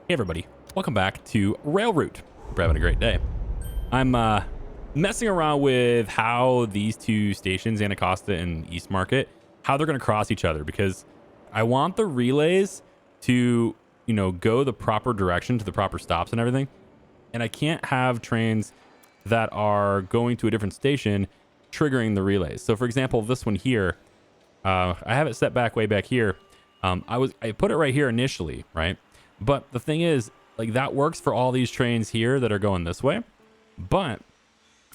Hey everybody, welcome back to Railroute. Hope you're having a great day. I'm messing around with how these two stations, Anacostia and East Market, how they're going to cross each other because I want the relays to, go the proper direction to the proper stops and everything. And I can't have trains that are going to a different station triggering the relays. So for example, this one here, I have it set back way back here. I put it right here initially, right? But the thing is, like that works for all these trains here that are going this way. But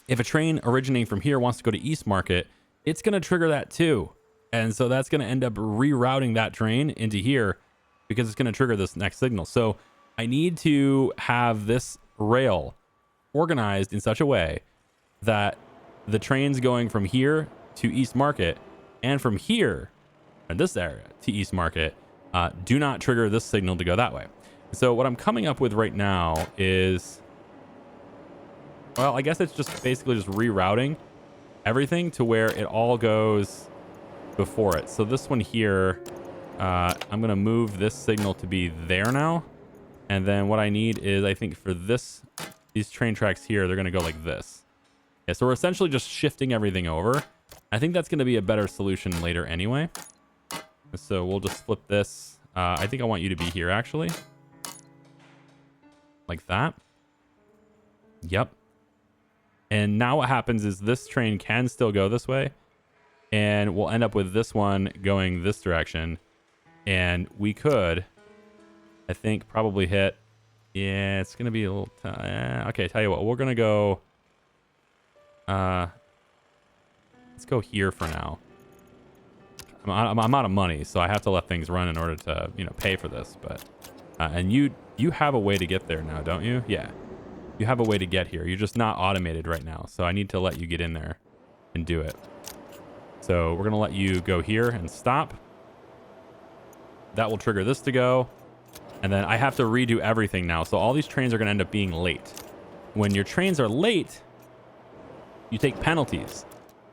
if a train originating from here wants to go to East Market, it's going to trigger that too. And so that's going to end up rerouting that train into here because it's going to trigger this next signal. So I need to have this rail organized in such a way that the trains going from here to East Market and from here in this area to East Market do not trigger this signal to go that way. So what I'm coming up with right now is, well, I guess it's just basically just rerouting everything to where it all goes before it. So this one here, I'm going to move this signal to be there now. And then what I need is, I think for these train tracks here, they're going to go like this. Yeah, so we're essentially just shifting everything over. I think that's going to be a better solution later anyway. So we'll just flip this. I think I want you to be here actually. Like that. Yep. And now what happens is this train can still go this way. And we'll end up with this one going this direction. And we could, I think, probably hit... Yeah, it's going to be a little... okay, tell you what. We're going to go... let's go here for now. I'm out of money, so I have to let things run in order to, pay for this. But and you have a way to get there now, don't you? Yeah, you have a way to get here. You're just not automated right now, so I need to let you get in there and do it. So we're gonna let you go here and stop. That will trigger this to go, and then I have to redo everything now. So all these trains are gonna end up being late. When your trains are late, you take penalties.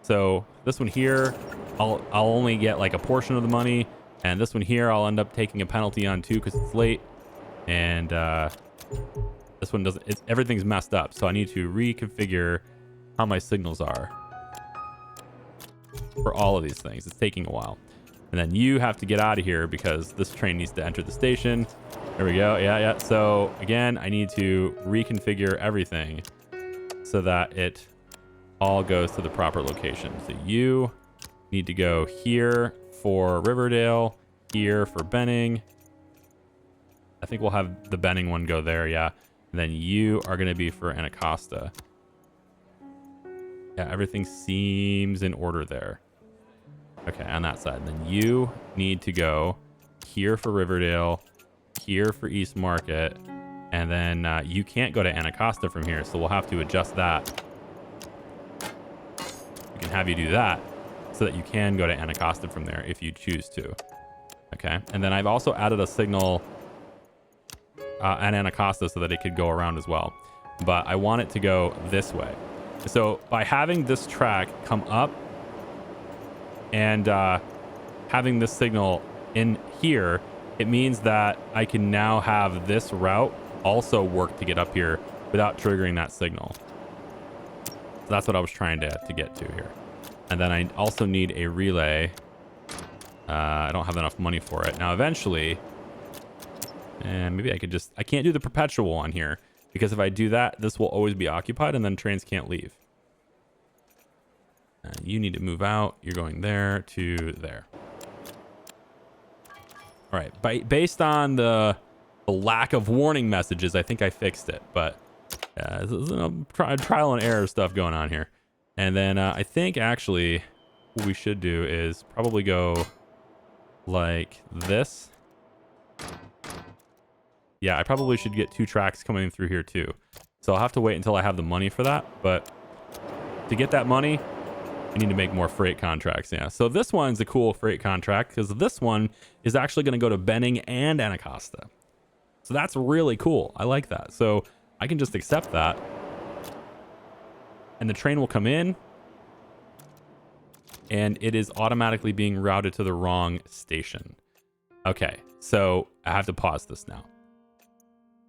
So this one here, I'll only get like a portion of the money, and this one here I'll end up taking a penalty on too because it's late. And this one doesn't. Everything's messed up, so I need to reconfigure how my signals are for all of these things. It's taking a while, and then you have to get out of here because this train needs to enter the station. There we go. Yeah. So again, I need to reconfigure everything so that it all goes to the proper location. So you need to go here for Riverdale, here for Benning. I think we'll have the Benning one go there, yeah. And then you are going to be for Anacostia. Yeah, everything seems in order there. Okay, on that side. Then you need to go here for Riverdale, here for East Market, and then you can't go to Anacostia from here, so we'll have to adjust that. We can have you do that so that you can go to Anacostia from there if you choose to. Okay, and then I've also added a signal at Anacostia so that it could go around as well. But I want it to go this way. So by having this track come up and having this signal in here, it means that I can now have this route also work to get up here without triggering that signal. So that's what I was trying to get to here. And then I also need a relay. I don't have enough money for it. Now, eventually, and maybe I can't do the perpetual on here because if I do that, this will always be occupied and then trains can't leave. You need to move out. You're going there to there. All right. Based on the lack of warning messages, I think I fixed it. But there's trial and error stuff going on here. And then I think actually what we should do is probably go like this. Yeah, I probably should get 2 tracks coming through here too. So I'll have to wait until I have the money for that. But to get that money, I need to make more freight contracts. Yeah, so this one's a cool freight contract because this one is actually going to go to Benning and Anacostia. So that's really cool. I like that. So I can just accept that. And the train will come in. And it is automatically being routed to the wrong station. Okay, so I have to pause this now.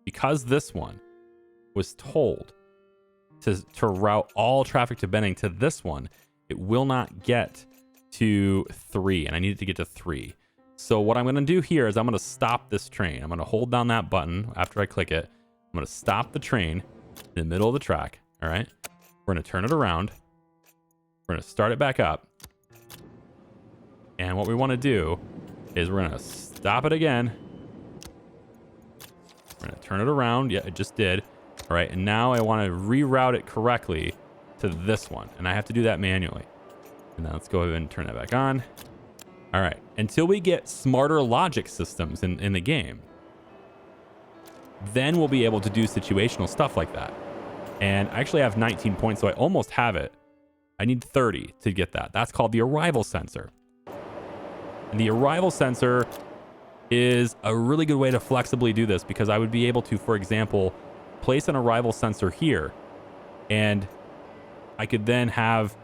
because this one was told to route all traffic to Benning to this one, it will not get to 3, and I need it to get to 3. So what I'm going to do here is I'm going to stop this train. I'm going to hold down that button after I click it. I'm going to stop the train in the middle of the track. All right. We're going to turn it around. We're going to start it back up. And what we want to do is we're going to stop it again. We're going to turn it around. Yeah, it just did. All right. And now I want to reroute it correctly to this one. And I have to do that manually. And then let's go ahead and turn that back on. All right. Until we get smarter logic systems in the game, then we'll be able to do situational stuff like that. And I actually have 19 points, so I almost have it. I need 30 to get that. That's called the arrival sensor. And the arrival sensor is a really good way to flexibly do this, because I would be able to, for example, place an arrival sensor here, and I could then have,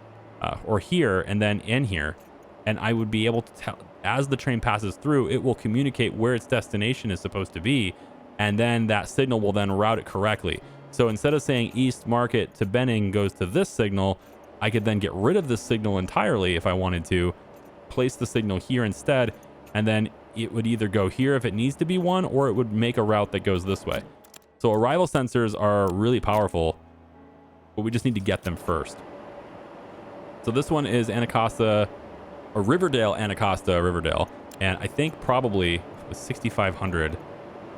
or here, and then in here, and I would be able to tell, as the train passes through, it will communicate where its destination is supposed to be, and then that signal will then route it correctly. So instead of saying East Market to Benning goes to this signal, I could then get rid of this signal entirely if I wanted to, place the signal here instead, and then it would either go here if it needs to be one, or it would make a route that goes this way. So arrival sensors are really powerful, but we just need to get them first. So this one is Anacostia, or Riverdale, Anacostia, Riverdale. And I think probably with 6,500,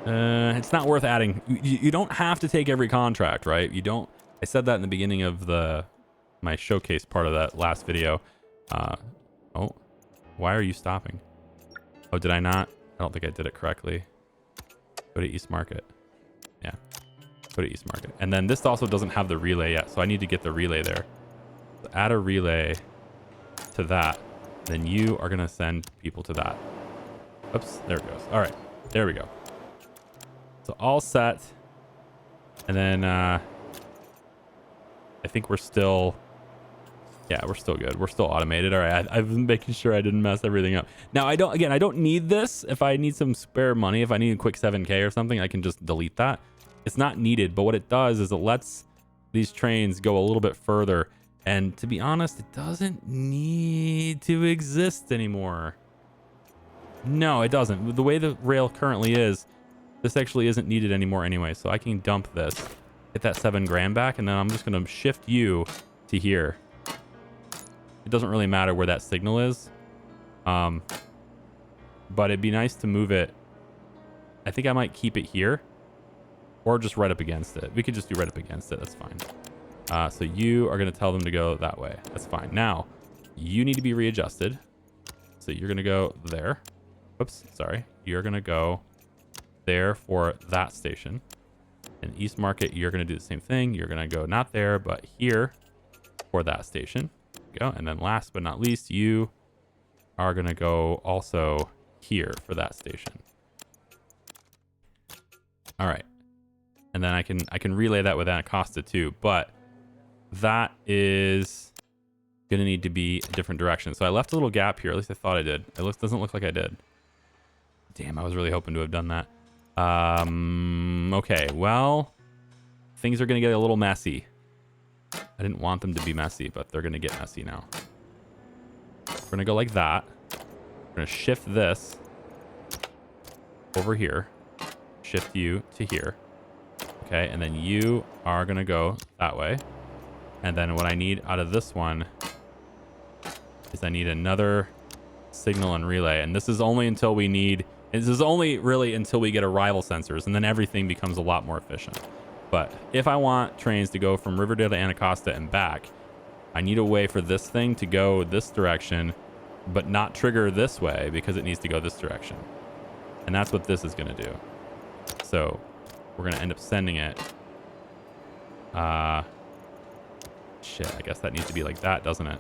it's not worth adding. You don't have to take every contract, right? You don't. I said that in the beginning of my showcase part of that last video. Oh, why are you stopping? Oh, did I not? I don't think I did it correctly. Go to East Market. Yeah, go to East Market. And then this also doesn't have the relay yet, so I need to get the relay there. So add a relay to that. Then you are going to send people to that. Oops, there it goes. All right, there we go. So all set. And then I think we're still, yeah, we're still good. We're still automated. All right, I've been making sure I didn't mess everything up. Now, I don't need this. If I need some spare money, if I need a quick 7K or something, I can just delete that. It's not needed, but what it does is it lets these trains go a little bit further. And to be honest, it doesn't need to exist anymore. No, it doesn't. The way the rail currently is, this actually isn't needed anymore anyway. So I can dump this, get that 7 grand back, and then I'm just going to shift you to here. It doesn't really matter where that signal is. But it'd be nice to move it. I think I might keep it here, or just right up against it. We could just do right up against it. That's fine. So you are going to tell them to go that way. That's fine. Now, you need to be readjusted. So you're going to go there. Oops, sorry. You're going to go there for that station. And East Market, you're going to do the same thing. You're going to go not there, but here for that station. Go. And then last but not least, you are going to go also here for that station. All right. And then I can relay that with Anacostia too, but that is going to need to be a different direction. So I left a little gap here. At least I thought I did. It doesn't look like I did. Damn, I was really hoping to have done that. Okay, well, things are going to get a little messy. I didn't want them to be messy, but they're going to get messy now. We're going to go like that. We're going to shift this over here. Shift you to here. Okay, and then you are going to go that way. And then what I need out of this one is I need another signal and relay. And this is only until we need, this is only really until we get arrival sensors, and then everything becomes a lot more efficient. But if I want trains to go from Riverdale to Anacostia and back, I need a way for this thing to go this direction, but not trigger this way because it needs to go this direction. And that's what this is going to do. So we're going to end up sending it. Shit, I guess that needs to be like that, doesn't it?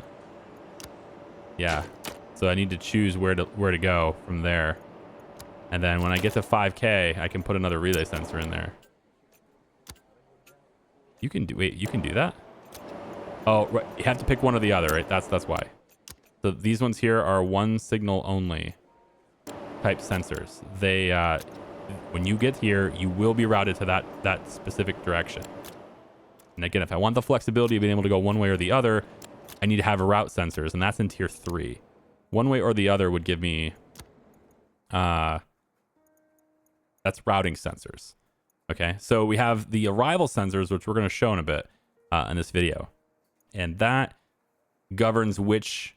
Yeah. So I need to choose where to go from there. And then when I get to 5K, I can put another relay sensor in there. You can do, wait, you can do that? Oh, right. You have to pick one or the other, right? That's why. So these ones here are one signal only type sensors. They when you get here, you will be routed to that specific direction. And again, if I want the flexibility of being able to go one way or the other, I need to have route sensors, and that's in tier 3. One way or the other would give me, that's routing sensors. Okay, so we have the arrival sensors, which we're going to show in a bit in this video. And that governs which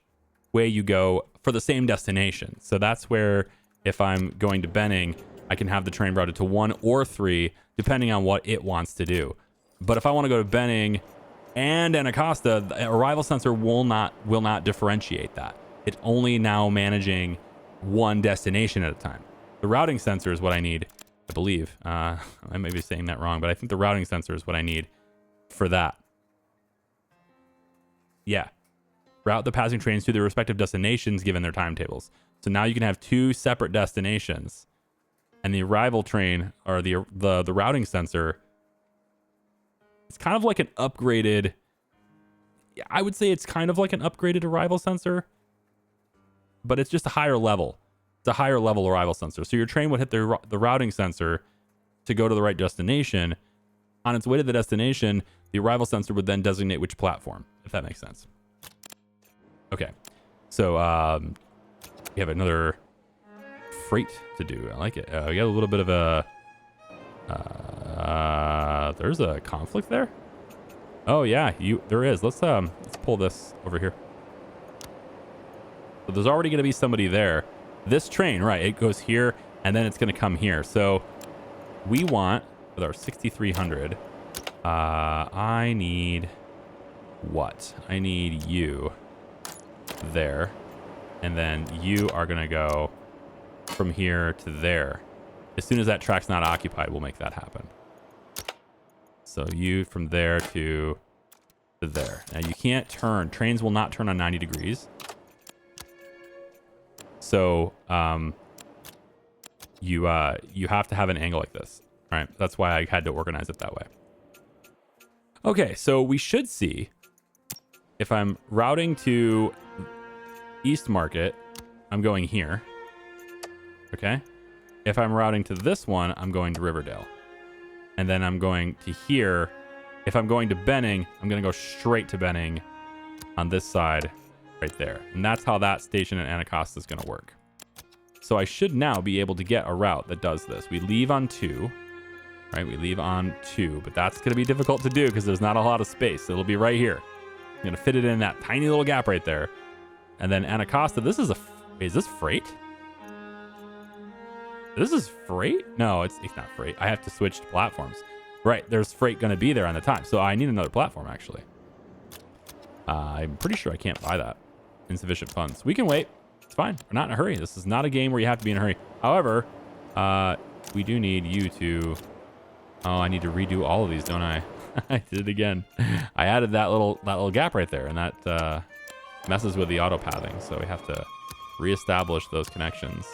way you go for the same destination. So that's where if I'm going to Benning, I can have the train routed to 1 or 3, depending on what it wants to do. But if I want to go to Benning and Anacostia, the arrival sensor will not differentiate that. It's only now managing one destination at a time. The routing sensor is what I need, I believe. I may be saying that wrong, but I think the routing sensor is what I need for that. Yeah. Route the passing trains to their respective destinations given their timetables. So now you can have 2 separate destinations, and the arrival train or the routing sensor, it's kind of like an upgraded, I would say it's kind of like an upgraded arrival sensor, but it's just a higher level. It's a higher level arrival sensor. So your train would hit the routing sensor to go to the right destination. On its way to the destination, the arrival sensor would then designate which platform, if that makes sense. Okay, so we have another freight to do. I like it. We got a little bit of a... there's a conflict there? Oh yeah, there is. Let's pull this over here. So there's already going to be somebody there. This train, right, it goes here, and then it's going to come here. So we want, with our 6,300, I need what? I need you there, and then you are going to go from here to there. As soon as that track's not occupied, we'll make that happen. So you from there to there. Now you can't turn. Trains will not turn on 90 degrees. So you have to have an angle like this. All right, that's why I had to organize it that way. Okay, so we should see if I'm routing to East Market, I'm going here. Okay. If I'm routing to this one, I'm going to Riverdale. And then I'm going to here. If I'm going to Benning, I'm going to go straight to Benning on this side right there. And that's how that station in Anacostia is going to work. So I should now be able to get a route that does this. We leave on 2, right? We leave on 2, but that's going to be difficult to do because there's not a lot of space. It'll be right here. I'm going to fit it in that tiny little gap right there. And then Anacostia, this is is this freight? This is freight? No, it's not freight. I have to switch to platforms. Right, there's freight going to be there on the time. So I need another platform, actually. I'm pretty sure I can't buy that. Insufficient funds. We can wait. It's fine. We're not in a hurry. This is not a game where you have to be in a hurry. However, we do need you to... Oh, I need to redo all of these, don't I? I did it again. I added that little gap right there, and that messes with the auto pathing. So we have to reestablish those connections.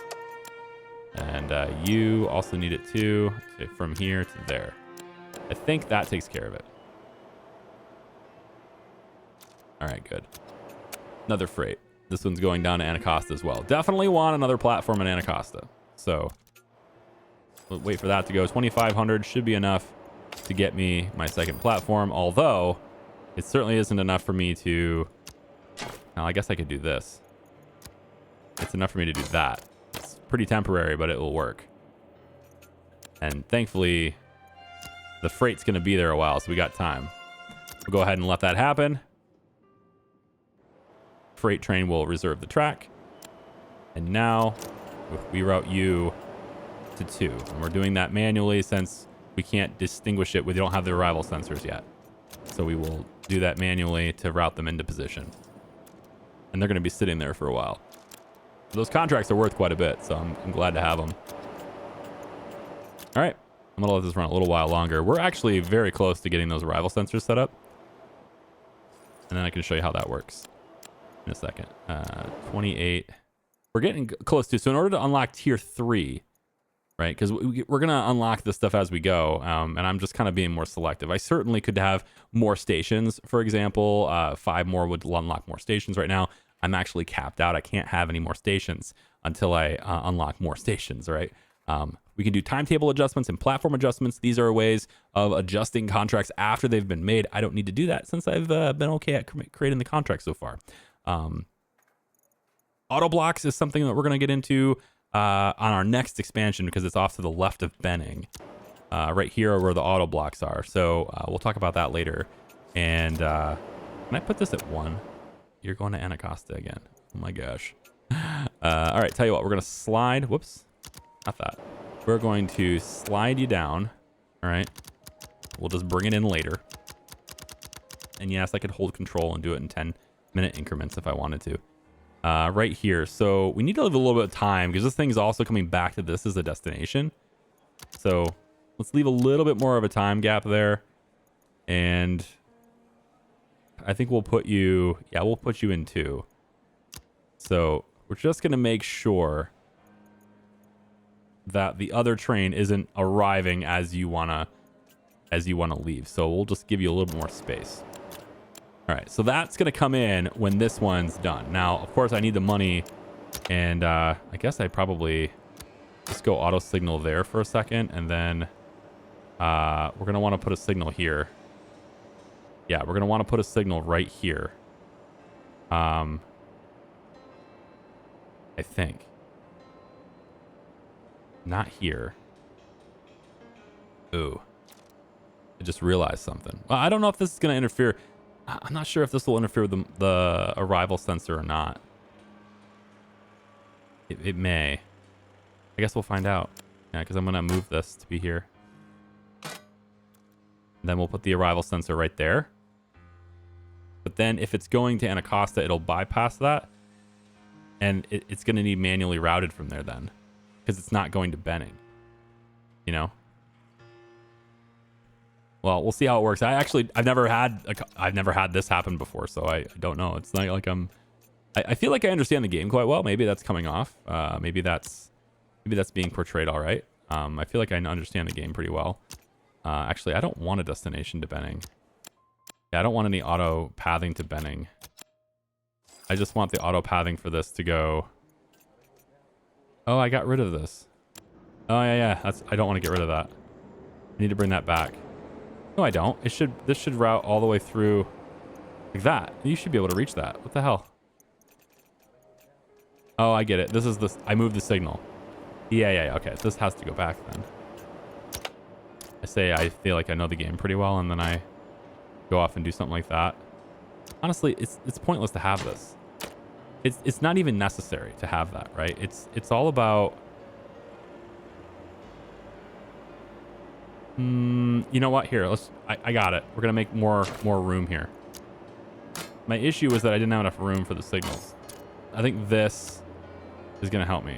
And you also need it too, from here to there. I think that takes care of it. All right, good. Another freight. This one's going down to Anacostia as well. Definitely want another platform in Anacostia. So we'll wait for that to go. 2,500 should be enough to get me my second platform, although it certainly isn't enough for me to... Now, I guess I could do this. It's enough for me to do that. It's pretty temporary, but it will work. And thankfully, the freight's going to be there a while, so we got time. We'll go ahead and let that happen. Freight train will reserve the track. And now we route you to 2. And we're doing that manually since we can't distinguish it. We don't have the arrival sensors yet. So we will do that manually to route them into position. And they're going to be sitting there for a while. Those contracts are worth quite a bit, so I'm glad to have them. All right. I'm going to let this run a little while longer. We're actually very close to getting those arrival sensors set up. And then I can show you how that works in a second. 28. We're getting close to. So in order to unlock tier 3, right? Because we're going to unlock this stuff as we go. And I'm just kind of being more selective. I certainly could have more stations, for example. 5 more would unlock more stations right now. I'm actually capped out. I can't have any more stations until I unlock more stations, right? We can do timetable adjustments and platform adjustments. These are ways of adjusting contracts after they've been made. I don't need to do that since I've been okay at creating the contract so far. Auto blocks is something that we're going to get into on our next expansion because it's off to the left of Benning. Right here are where the auto blocks are. So we'll talk about that later. And can I put this at 1? You're going to Anacostia again. Oh my gosh. All right, tell you what, we're going to slide. Whoops, not that. We're going to slide you down. All right. We'll just bring it in later. And yes, I could hold control and do it in 10-minute increments if I wanted to. Right here. So we need to leave a little bit of time because this thing's also coming back to this as a destination. So let's leave a little bit more of a time gap there. And I think we'll put you, yeah, we'll put you in 2. So we're just going to make sure that the other train isn't arriving as you want to leave. So we'll just give you a little bit more space. All right, so that's going to come in when this one's done. Now, of course, I need the money, and I guess I probably just go auto signal there for a second, and then we're going to want to put a signal here. Yeah, we're going to want to put a signal right here. I think. Not here. Ooh. I just realized something. Well, I don't know if this is going to interfere. I'm not sure if this will interfere with the arrival sensor or not. It may. I guess we'll find out. Yeah, because I'm going to move this to be here. Then we'll put the arrival sensor right there. But then if it's going to Anacostia, it'll bypass that. And it's going to need manually routed from there then. Because it's not going to Benning. You know? Well, we'll see how it works. I've never had this happen before, so I don't know. It's not like I feel like I understand the game quite well. Maybe that's coming off. Maybe that's being portrayed all right. I feel like I understand the game pretty well. Actually, I don't want a destination to Benning. Yeah, I don't want any auto pathing to Benning. I just want the auto pathing for this to go. Oh, I got rid of this. Oh yeah. I don't want to get rid of that. I need to bring that back. No, I don't. This should route all the way through like that. You should be able to reach that. What the hell? Oh, I get it. This is this. I moved the signal. Yeah. Okay, this has to go back then. I feel like I know the game pretty well, and then I go off and do something like that. Honestly, it's pointless to have this. It's not even necessary to have that, right? It's all about. You know what? Here, I got it. We're gonna make more room here. My issue was that I didn't have enough room for the signals. I think this is gonna help me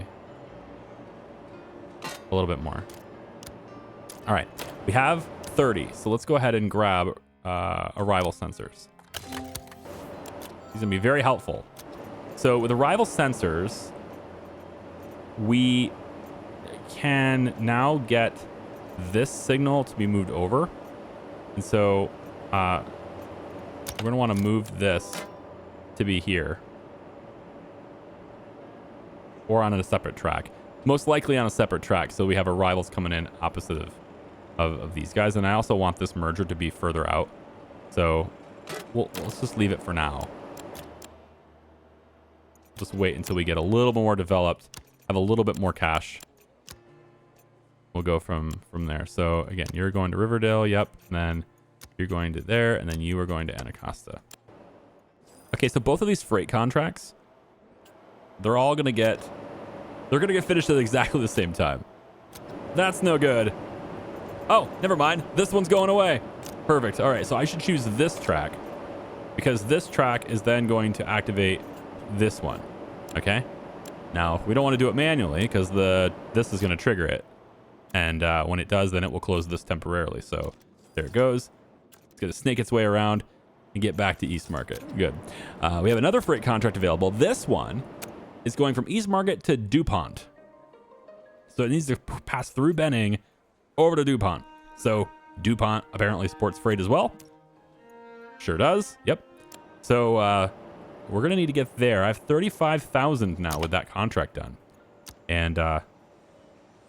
a little bit more. All right, we have 30, so let's go ahead and grab arrival sensors. These are gonna be very helpful. So with arrival sensors, we can now get this signal to be moved over. And so we're going to want to move this to be here. Or on a separate track. Most likely on a separate track, so we have arrivals coming in opposite of these guys. And I also want this merger to be further out. So let's just leave it for now. Just wait until we get a little more developed, have a little bit more cash. We'll go from there. So again, you're going to Riverdale. Yep. And then you're going to there. And then you are going to Anacostia. Okay. So both of these freight contracts, they're going to get finished at exactly the same time. That's no good. Oh, never mind. This one's going away. Perfect. All right. So I should choose this track because this track is then going to activate this one. Okay. Now we don't want to do it manually because this is going to trigger it. And when it does, then it will close this temporarily. So there it goes. It's going to snake its way around and get back to East Market. Good. We have another freight contract available. This one is going from East Market to DuPont. So it needs to pass through Benning over to DuPont. So DuPont apparently supports freight as well. Sure does. Yep. So we're going to need to get there. I have 35,000 now with that contract done. And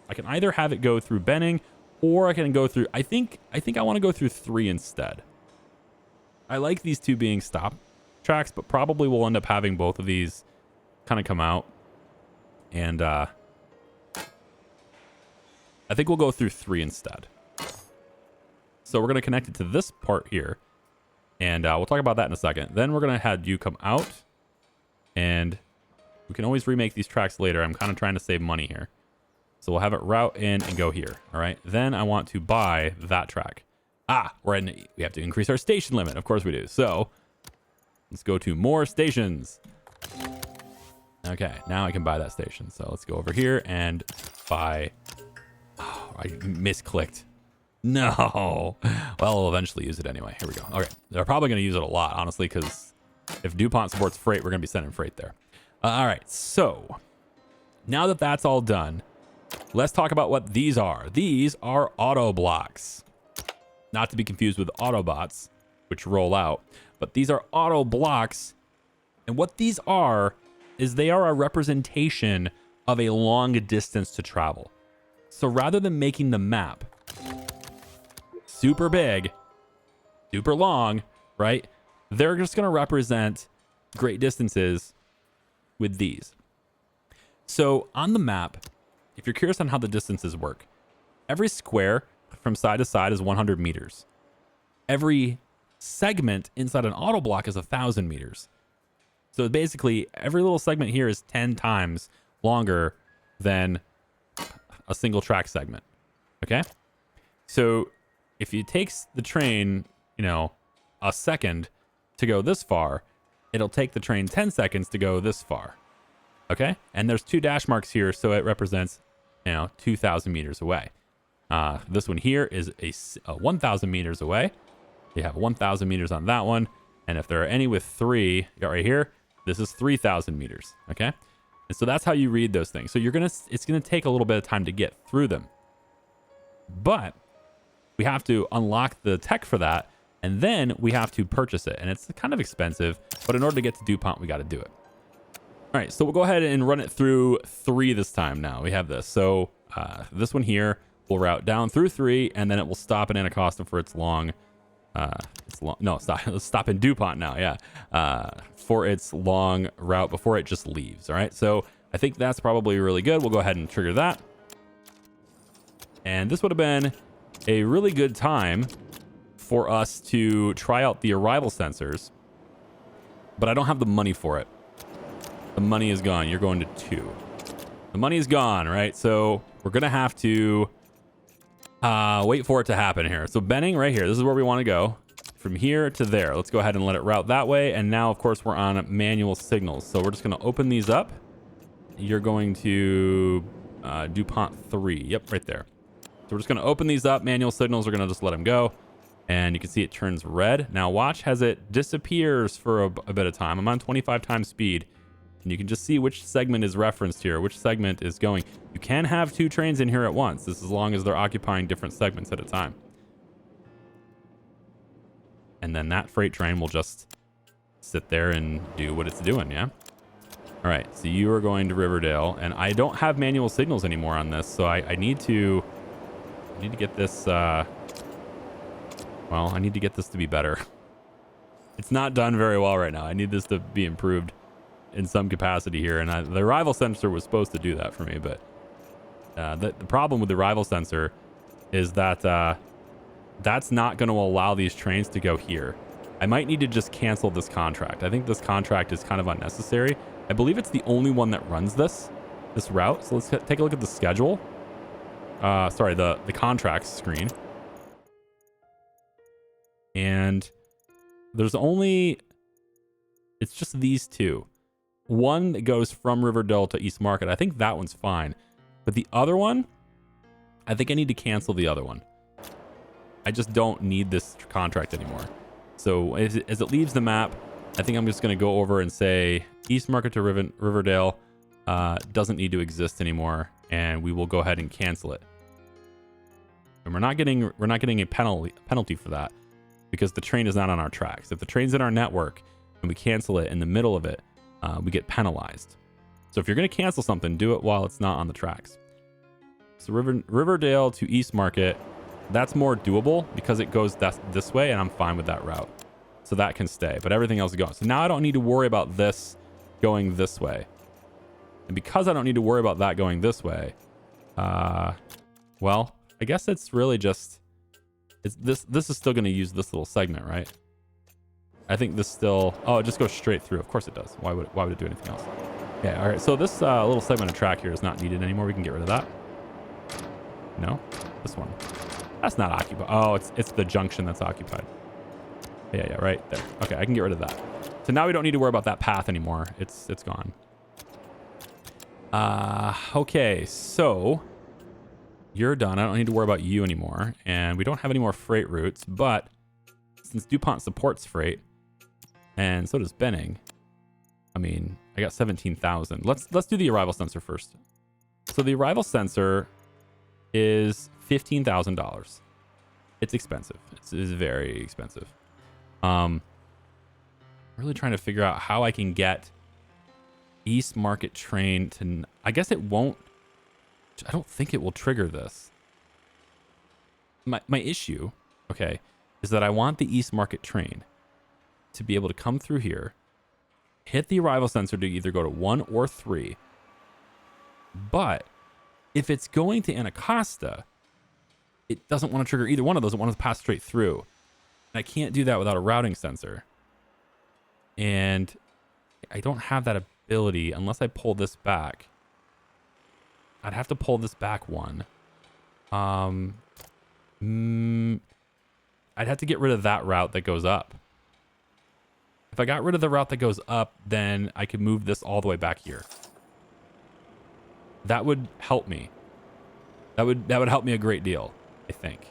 I can either have it go through Benning, or I can go through, I think I want to go through 3 instead. I like these 2 being stop tracks, but probably we'll end up having both of these kind of come out. And I think we'll go through 3 instead. So we're going to connect it to this part here. And we'll talk about that in a second. Then we're going to have you come out. And we can always remake these tracks later. I'm kind of trying to save money here. So we'll have it route in and go here. All right. Then I want to buy that track. We have to increase our station limit. Of course we do. So let's go to more stations. Okay. Now I can buy that station. So let's go over here and buy. Oh, I misclicked. No. Well, we'll eventually use it anyway. Here we go. Okay. They're probably going to use it a lot, honestly, because if DuPont supports freight, we're going to be sending freight there. All right. So now that that's all done, let's talk about what these are. These are auto blocks. Not to be confused with Autobots, which roll out. But these are auto blocks. And what these are is they are a representation of a long distance to travel. So rather than making the map super big, super long, right? They're just going to represent great distances with these. So on the map, if you're curious on how the distances work, every square from side to side is 100 meters. Every segment inside an auto block is 1,000 meters. So basically, every little segment here is 10 times longer than a single track segment. Okay? So if it takes the train, a second to go this far, it'll take the train 10 seconds to go this far. Okay? And there's 2 dash marks here, so it represents, 2,000 meters away. This one here is a 1,000 meters away. You have 1,000 meters on that one. And if there are any with 3, you got right here, this is 3,000 meters. Okay? And so that's how you read those things. So it's gonna take a little bit of time to get through them. But we have to unlock the tech for that, and then we have to purchase it. And it's kind of expensive, but in order to get to DuPont, we got to do it. All right, so we'll go ahead and run it through 3 this time now. We have this. So this one here will route down through 3, and then it will stop in Anacostia for its long. Let's stop in DuPont now. Yeah, for its long route before it just leaves. All right, so I think that's probably really good. We'll go ahead and trigger that. And this would have been a really good time for us to try out the arrival sensors, but I don't have the money for it. The money is gone. You're going to 2. The money is gone, right? So we're gonna have to wait for it to happen here. So Benning right here, this is where we want to go. From here to there. Let's go ahead and let it route that way. And now, of course, we're on manual signals. So we're just going to open these up. You're going to DuPont 3. Yep, right there. So we're just going to open these up. Manual signals, we're going to just let them go. And you can see it turns red. Now watch as it disappears for a bit of time. I'm on 25 times speed. And you can just see which segment is referenced here, which segment is going. You can have 2 trains in here at once. This as long as they're occupying different segments at a time. And then that freight train will just sit there and do what it's doing, yeah? All right, so you are going to Riverdale, and I don't have manual signals anymore on this, so I need to get this, I need to get this to be better. It's not done very well right now. I need this to be improved in some capacity here, and the arrival sensor was supposed to do that for me, but the problem with the arrival sensor is that that's not going to allow these trains to go here. I might need to just cancel this contract. I think this contract is kind of unnecessary. I believe it's the only one that runs this route. So let's take a look at the schedule. The contracts screen. And there's it's just these 2. One that goes from Riverdale to East Market. I think that one's fine. But the other one, I think I need to cancel the other one. I just don't need this contract anymore. So as it leaves the map, I think I'm just going to go over and say East Market to Riverdale doesn't need to exist anymore, and we will go ahead and cancel it. And we're not getting a penalty for that because the train is not on our tracks. If the train's in our network and we cancel it in the middle of it, we get penalized. So if you're going to cancel something, do it while it's not on the tracks. So Riverdale to East Market, that's more doable because it goes this way, and I'm fine with that route. So that can stay, but everything else is going. So now I don't need to worry about this going this way. And because I don't need to worry about that going this way, well, I guess it's really just, this is still going to use this little segment, right? I think this still, oh, it just goes straight through. Of course it does. Why would it do anything else? Okay, all right. So this little segment of track here is not needed anymore. We can get rid of that. No, this one. That's not occupied. Oh, it's the junction that's occupied. Yeah, right there. Okay, I can get rid of that. So now we don't need to worry about that path anymore. It's gone. Okay, so you're done. I don't need to worry about you anymore. And we don't have any more freight routes, but since DuPont supports freight, and so does Benning, I mean, I got 17,000. Let's do the arrival sensor first. So the arrival sensor is $15,000. It's expensive. It's very expensive. Really trying to figure out how I can get East Market train to, I guess it won't, I don't think it will trigger this. My issue, okay, is that I want the East Market train to be able to come through here, hit the arrival sensor to either go to 1 or 3. But if it's going to Anacostia, it doesn't want to trigger either one of those. It wants to pass straight through. And I can't do that without a routing sensor. And I don't have that ability unless I pull this back. I'd have to pull this back one. I'd have to get rid of that route that goes up. If I got rid of the route that goes up, then I could move this all the way back here. That would help me. That would help me a great deal, I think.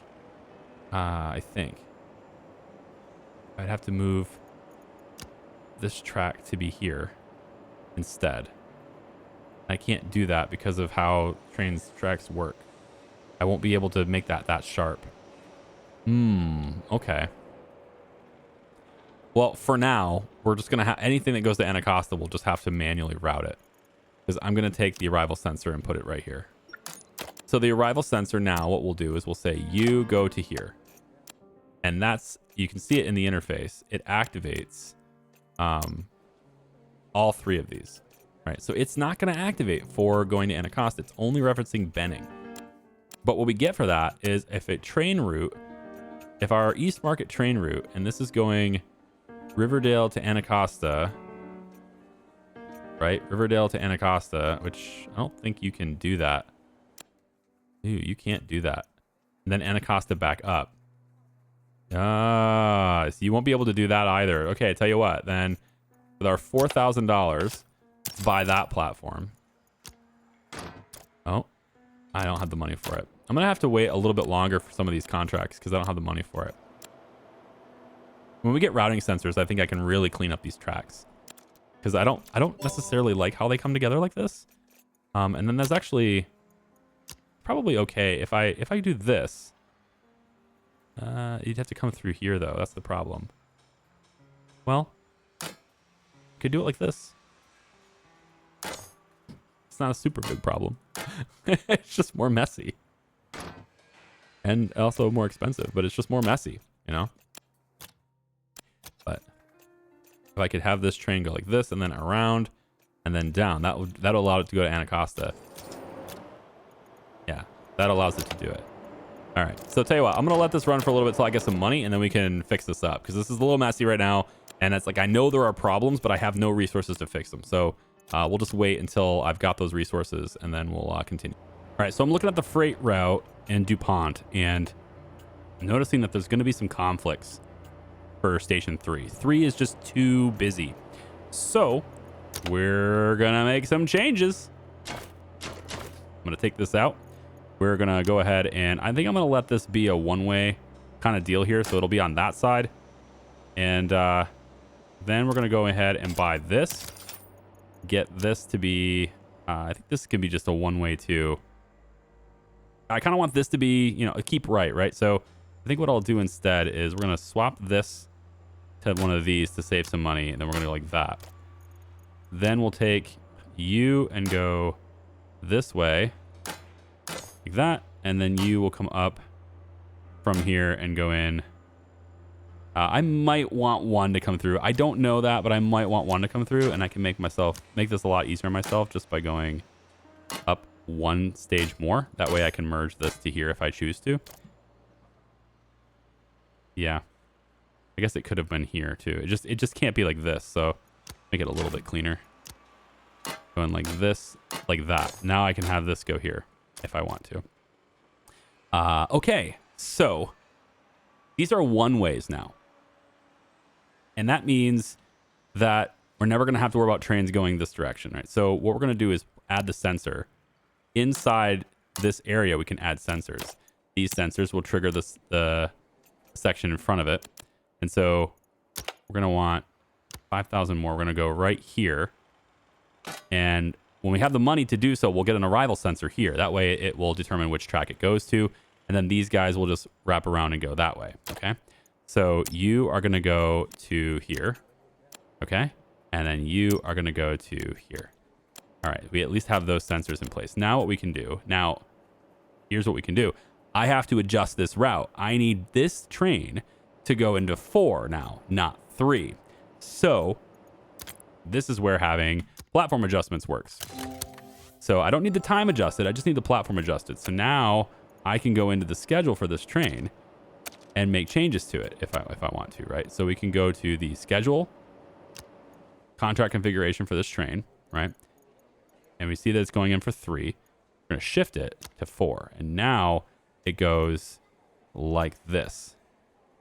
I'd have to move this track to be here instead. I can't do that because of how tracks work. I won't be able to make that sharp. Okay. Well, for now, we're just going to have anything that goes to Anacostia, we'll just have to manually route it. Because I'm going to take the arrival sensor and put it right here. So the arrival sensor now, what we'll do is we'll say, you go to here. And that's, you can see it in the interface. It activates all 3 of these. Right, so it's not going to activate for going to Anacostia. It's only referencing Benning. But what we get for that is if a train route, if our East Market train route, and this is going Riverdale to Anacostia, right? Riverdale to Anacostia, which I don't think you can do that. Ooh, you can't do that. And then Anacostia back up. So you won't be able to do that either. Okay, I tell you what, then with our $4,000, buy that platform. Oh, I don't have the money for it. I'm gonna have to wait a little bit longer for some of these contracts because I don't have the money for it. When we get routing sensors, I think I can really clean up these tracks because I don't necessarily like how they come together like this. And then there's actually probably okay if I do this. You'd have to come through here though. That's the problem. Well, could do it like this. It's not a super big problem. It's just more messy. And also more expensive, but it's just more messy, you know? But if I could have this train go like this and then around and then down, that'll allow it to go to Anacostia. Yeah, that allows it to do it. All right, so tell you what, I'm gonna let this run for a little bit till I get some money and then we can fix this up because this is a little messy right now. And it's like, I know there are problems, but I have no resources to fix them. So we'll just wait until I've got those resources and then we'll continue. All right, so I'm looking at the freight route in DuPont and noticing that there's going to be some conflicts for station 3. 3 is just too busy. So we're going to make some changes. I'm going to take this out. We're going to go ahead and I think I'm going to let this be a one-way kind of deal here. So it'll be on that side. And then we're going to go ahead and buy this. Get this to be, I think this can be just a one-way too. I kind of want this to be, you know, a keep right? So I think what I'll do instead is we're going to swap this to one of these to save some money. And then we're going to go like that. Then we'll take you and go this way. like that. And then you will come up from here and go in. I might want one to come through. I don't know that, but I might want one to come through, and I can make this a lot easier myself just by going up one stage more. That way I can merge this to here if I choose to. Yeah. I guess it could have been here too. It just can't be like this. So make it a little bit cleaner. Going like this, like that. Now I can have this go here if I want to. Okay. So these are one ways now. And that means that we're never going to have to worry about trains going this direction, right? So what we're going to do is add the sensor. Inside this area, we can add sensors. These sensors will trigger the section in front of it. And so we're going to want 5,000 more. We're going to go right here. And when we have the money to do so, we'll get an arrival sensor here. That way it will determine which track it goes to. And then these guys will just wrap around and go that way. Okay. So you are going to go to here. Okay. And then you are going to go to here. All right. We at least have those sensors in place. Now what we can do. Now, here's what we can do. I have to adjust this route. I need this train to go into 4 now, not 3. So this is where having platform adjustments works. So I don't need the time adjusted. I just need the platform adjusted. So now I can go into the schedule for this train and make changes to it if I want to, right? So we can go to the schedule, contract configuration for this train, right? And we see that it's going in for 3. We're going to shift it to 4. And now it goes like this,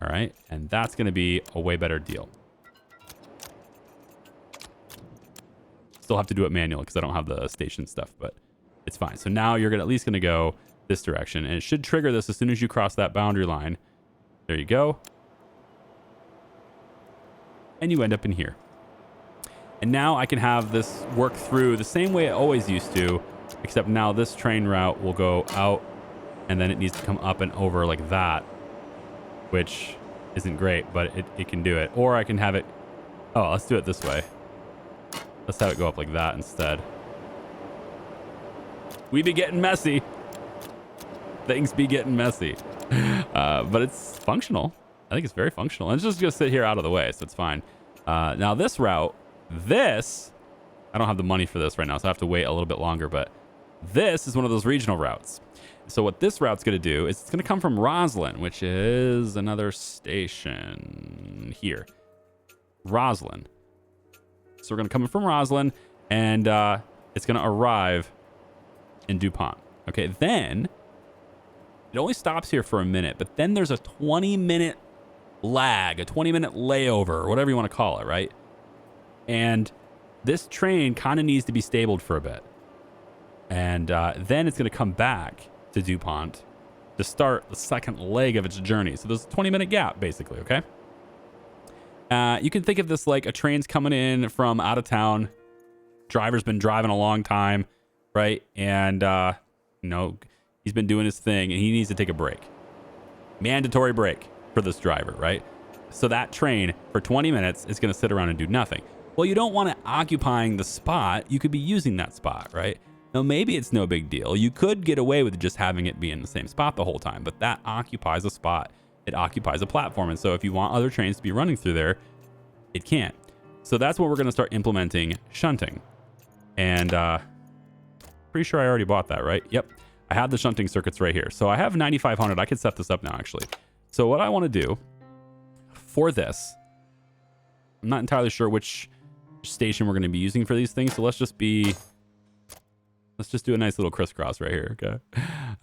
all right? And that's going to be a way better deal. Still have to do it manually because I don't have the station stuff, but it's fine. So now you're at least going to go this direction, and it should trigger this as soon as you cross that boundary line. There you go. And you end up in here. And now I can have this work through the same way it always used to, except now this train route will go out, and then it needs to come up and over like that, which isn't great, but it can do it. Or I can have it... Oh, let's do it this way. Let's have it go up like that instead. We be getting messy. Things be getting messy. But it's functional. I think it's very functional. And it's just going to sit here out of the way, so it's fine. Now this route, I don't have the money for this right now, so I have to wait a little bit longer, but this is one of those regional routes. So what this route's going to do is it's going to come from Roslyn, which is another station here. Roslyn. So we're going to come in from Roslyn, and it's going to arrive in DuPont. Okay, then it only stops here for a minute, but then there's a 20-minute lag, a 20-minute layover, or whatever you want to call it, right? And this train kind of needs to be stabled for a bit. And then it's going to come back to DuPont to start the second leg of its journey. So there's a 20-minute gap, basically, okay? You can think of this like a train's coming in from out of town. Driver's been driving a long time, right? And, he's been doing his thing, and he needs to take a break. Mandatory break for this driver, right? So that train for 20 minutes is going to sit around and do nothing. Well, you don't want it occupying the spot. You could be using that spot, right? Now, maybe it's no big deal. You could get away with just having it be in the same spot the whole time, but that occupies a spot. It occupies a platform. And so if you want other trains to be running through there, it can't. So that's what we're going to start implementing shunting. And pretty sure I already bought that, right? Yep. I have the shunting circuits right here. So I have 9,500. I could set this up now, actually. So what I want to do for this, I'm not entirely sure which station we're going to be using for these things. So let's just do a nice little crisscross right here. Okay.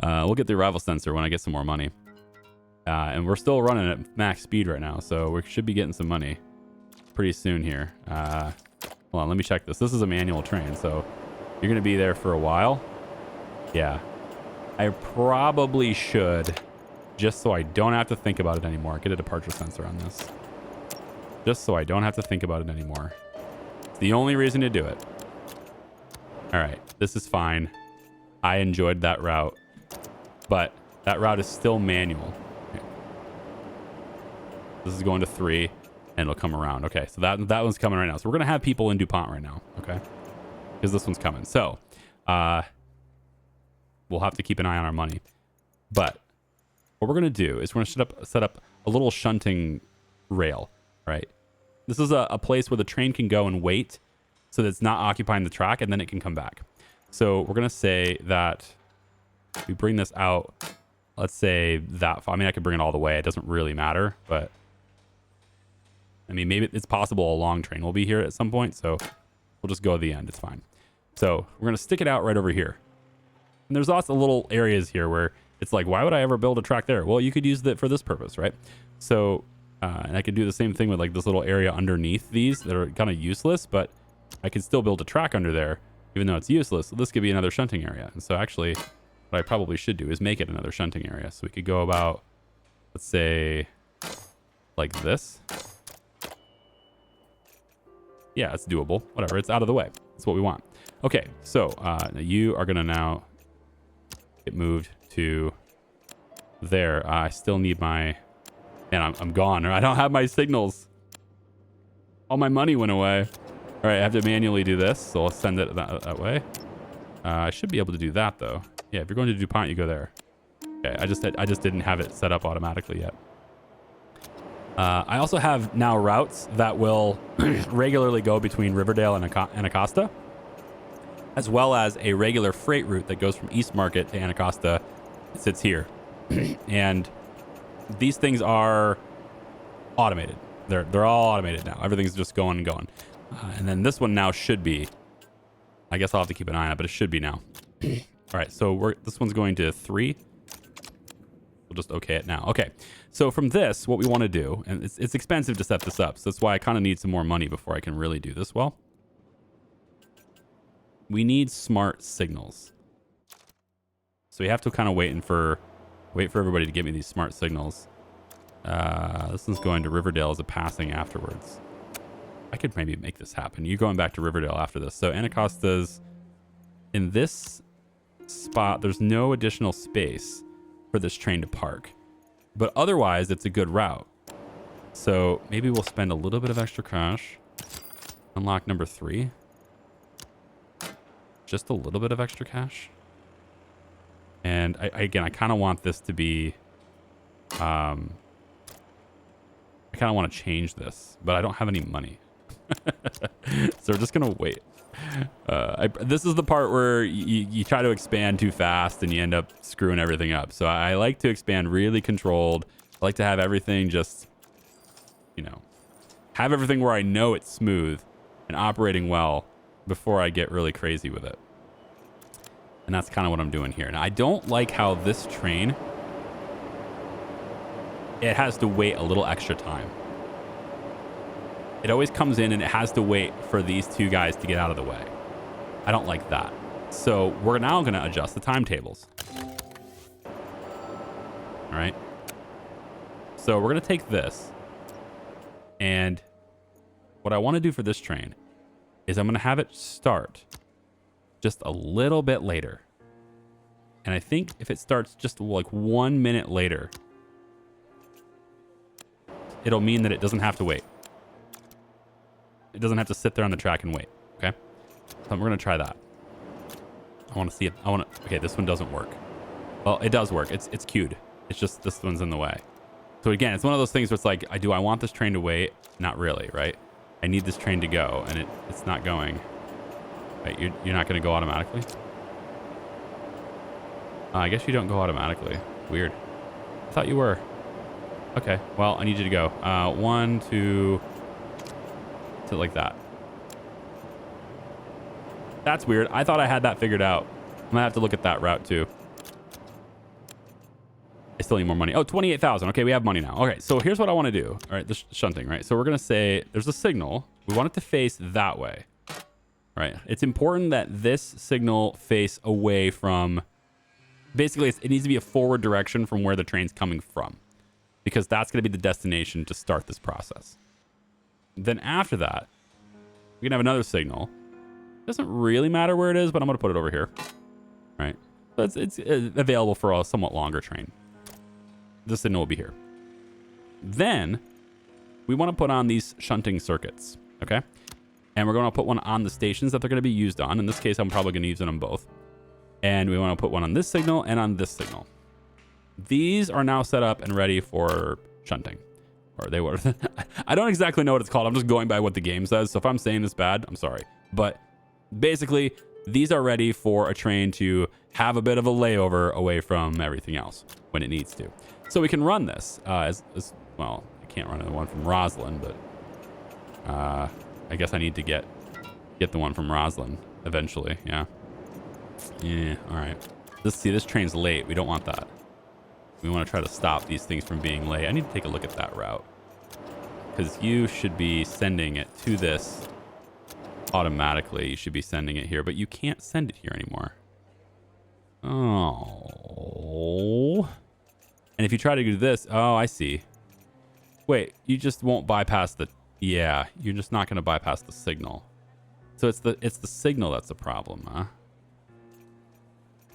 We'll get the arrival sensor when I get some more money. And we're still running at max speed right now. So we should be getting some money pretty soon here. Hold on, let me check this. This is a manual train. So you're going to be there for a while. Yeah. I probably should, just so I don't have to think about it anymore, get a departure sensor on this. Just so I don't have to think about it anymore. It's the only reason to do it. All right, this is fine. I enjoyed that route, but that route is still manual. Okay. This is going to 3, and it'll come around. Okay, so that one's coming right now. So we're going to have people in DuPont right now, okay? Because this one's coming. So, we'll have to keep an eye on our money. But what we're going to do is we're going to set up a little shunting rail, right? This is a place where the train can go and wait so that it's not occupying the track, and then it can come back. So we're going to say that we bring this out, let's say that, I mean, I could bring it all the way. It doesn't really matter, but I mean, maybe it's possible a long train will be here at some point, so we'll just go at the end. It's fine. So we're going to stick it out right over here. And there's lots of little areas here where it's like, why would I ever build a track there? Well, you could use it for this purpose, right? So, and I could do the same thing with like this little area underneath these that are kind of useless, but I could still build a track under there, even though it's useless. So this could be another shunting area. And so actually, what I probably should do is make it another shunting area. So we could go about, let's say, like this. Yeah, it's doable. Whatever, it's out of the way. That's what we want. Okay, so you are gonna now get moved to there. I still need my, man, I'm gone. I don't have my signals. All my money went away. All right, I have to manually do this, so I'll send it that way. I should be able to do that though. Yeah, if you're going to DuPont, you go there. Okay, I just didn't have it set up automatically yet. I also have now routes that will regularly go between Riverdale and Anacostia, as well as a regular freight route that goes from East Market to Anacostia. It sits here. And these things are automated. They're all automated now. Everything's just going and going. And then this one now should be, I guess I'll have to keep an eye on it, but it should be now. All right, so this one's going to 3. We'll just okay it now. Okay, so from this, what we want to do, and it's expensive to set this up, so that's why I kind of need some more money before I can really do this well. We need smart signals. So we have to kind of wait for everybody to give me these smart signals. This one's going to Riverdale as a passing afterwards. I could maybe make this happen. You're going back to Riverdale after this. So Anacosta's in this spot. There's no additional space for this train to park, but otherwise it's a good route. So maybe we'll spend a little bit of extra cash. Unlock number 3. Just a little bit of extra cash. And I kind of want this to be, I kind of want to change this, but I don't have any money. So we're just going to wait. This is the part where you try to expand too fast and you end up screwing everything up. So I like to expand really controlled. I like to have everything just, you know, have everything where I know it's smooth and operating well before I get really crazy with it. And that's kind of what I'm doing here. Now, I don't like how this train, it has to wait a little extra time. It always comes in and it has to wait for these two guys to get out of the way. I don't like that. So we're now going to adjust the timetables. All right. So we're going to take this. And what I want to do for this train is I'm going to have it start just a little bit later. And I think if it starts just like 1 minute later, it'll mean that it doesn't have to wait. It doesn't have to sit there on the track and wait. Okay. So we're going to try that. I want to see it. Okay, this one doesn't work. Well, it does work. It's queued. It's just this one's in the way. So again, it's one of those things where it's like, do I want this train to wait? Not really, right? I need this train to go, and it's not going. Right, you're not going to go automatically? I guess you don't go automatically. Weird. I thought you were. Okay, well, I need you to go. 1, 2... like that. That's weird. I thought I had that figured out. I'm gonna have to look at that route too. I still need more money. Oh, 28,000. Okay, we have money now. Okay, so here's what I want to do. All right, this shunting, right? So we're gonna say there's a signal. We want it to face that way, right? It's important that this signal face away from. Basically, it needs to be a forward direction from where the train's coming from, because that's gonna be the destination to start this process. Then after that, we can have another signal. Doesn't really matter where it is, but I'm going to put it over here. Right? So it's available for a somewhat longer train. This signal will be here. Then we want to put on these shunting circuits. Okay? And we're going to put one on the stations that they're going to be used on. In this case, I'm probably going to use it on both. And we want to put one on this signal and on this signal. These are now set up and ready for shunting. Or they were. I don't exactly know what it's called. I'm just going by what the game says. So if I'm saying this bad, I'm sorry. But basically, these are ready for a train to have a bit of a layover away from everything else when it needs to. So we can run this as well. I can't run the one from Roslyn, but I guess I need to get the one from Roslyn eventually. Yeah. Yeah. All right. Let's see. This train's late. We don't want that. We want to try to stop these things from being late. I need to take a look at that route because you should be sending it to this automatically. You should be sending it here, but you can't send it here anymore. Oh. And if you try to do this, oh, I see. Wait, you just won't bypass the, yeah, you're just not going to bypass the signal. So it's the signal that's the problem, huh?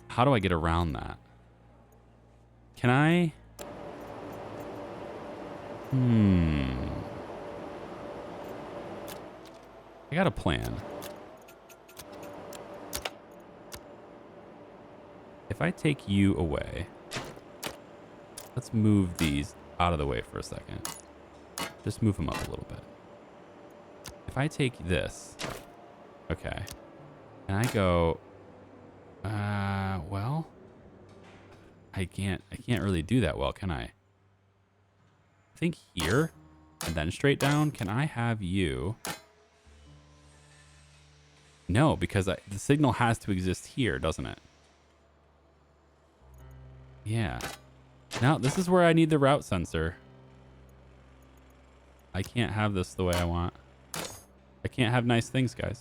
How do I get around that? Can I? I got a plan. If I take you away, let's move these out of the way for a second. Just move them up a little bit. If I take this, okay, and I go, well, I can't really do that well, can I? I think here and then straight down. Can I have you? No, because the signal has to exist here, doesn't it? Yeah. Now, this is where I need the route sensor. I can't have this the way I want. I can't have nice things, guys.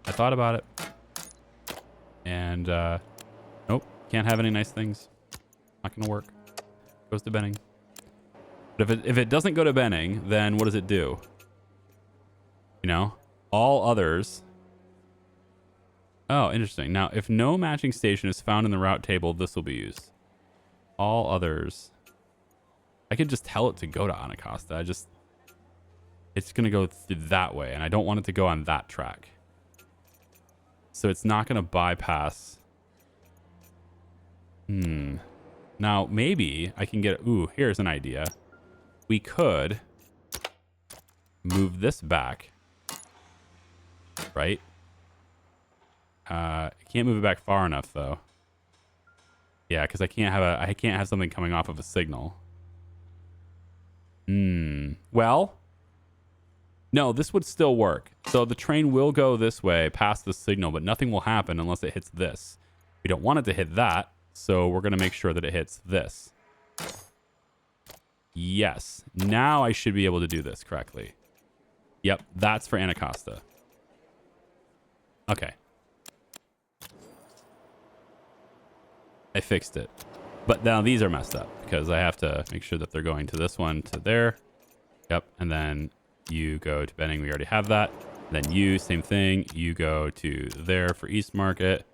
I thought about it. And, nope. Can't have any nice things. Not gonna work. Goes to Benning. But if it doesn't go to Benning, then what does it do? You know? All others. Oh, interesting. Now, if no matching station is found in the route table, this will be used. All others. I could just tell it to go to Anacostia. It's going to go through that way, and I don't want it to go on that track. So it's not going to bypass. Now, maybe I can get... Ooh, here's an idea. We could move this back. Right? I can't move it back far enough, though. Yeah, because I can't have something coming off of a signal. Well, no, this would still work. So the train will go this way past the signal, but nothing will happen unless it hits this. We don't want it to hit that, so we're going to make sure that it hits this. Yes. Now I should be able to do this correctly. Yep, that's for Anacostia. Okay. I fixed it. But now these are messed up because I have to make sure that they're going to this one, to there. Yep. And then you go to Benning. We already have that. Then you, same thing. You go to there for East Market.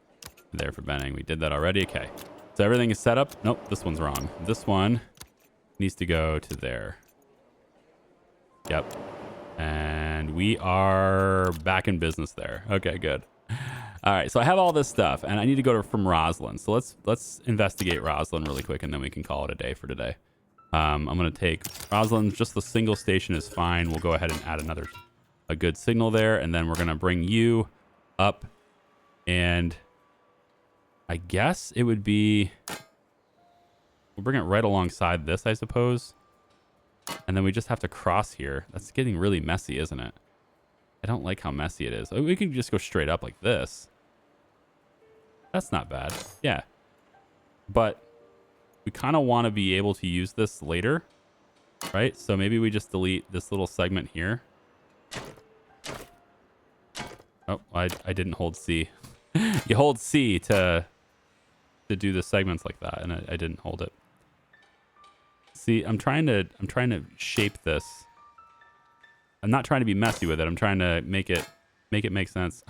There for Benning. We did that already. Okay. So everything is set up. Nope, this one's wrong. This one needs to go to there. Yep. And we are back in business there. Okay, good. All right, so I have all this stuff, and I need to go from Roslyn. So let's investigate Roslyn really quick, and then we can call it a day for today. I'm going to take Roslyn. Just the single station is fine. We'll go ahead and add a good signal there, and then we're going to bring you up, and I guess it would be... We'll bring it right alongside this, I suppose. And then we just have to cross here. That's getting really messy, isn't it? I don't like how messy it is. We can just go straight up like this. That's not bad. Yeah. But we kind of want to be able to use this later, right? So maybe we just delete this little segment here. Oh, I didn't hold C. You hold C to do the segments like that, and I didn't hold it. See, I'm trying to shape this. I'm not trying to be messy with it. I'm trying to make it make sense.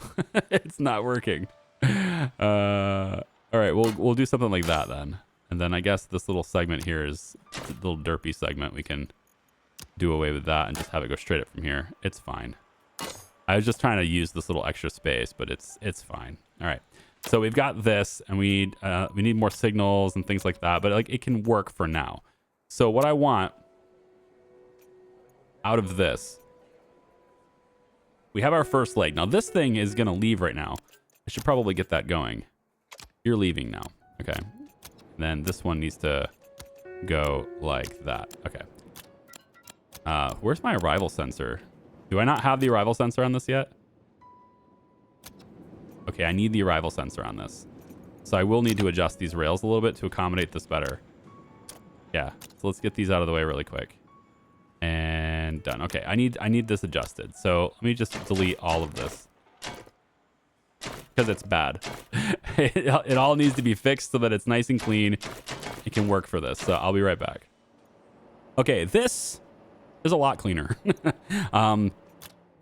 It's not working. All right, we'll do something like that then. And then I guess this little segment here is a little derpy segment. We can do away with that and just have it go straight up from here. It's fine. I was just trying to use this little extra space, but it's fine. All right. So we've got this, and we need more signals and things like that, but like it can work for now. So what I want out of this, we have our first leg. Now this thing is going to leave right now. I should probably get that going. You're leaving now. Okay. Then this one needs to go like that. Okay. Where's my arrival sensor? Do I not have the arrival sensor on this yet? Okay, I need the arrival sensor on this. So I will need to adjust these rails a little bit to accommodate this better. Yeah, so let's get these out of the way really quick. And done. Okay, I need this adjusted. So let me just delete all of this. Because it's bad. It all needs to be fixed so that it's nice and clean. It can work for this. So I'll be right back. Okay, this is a lot cleaner.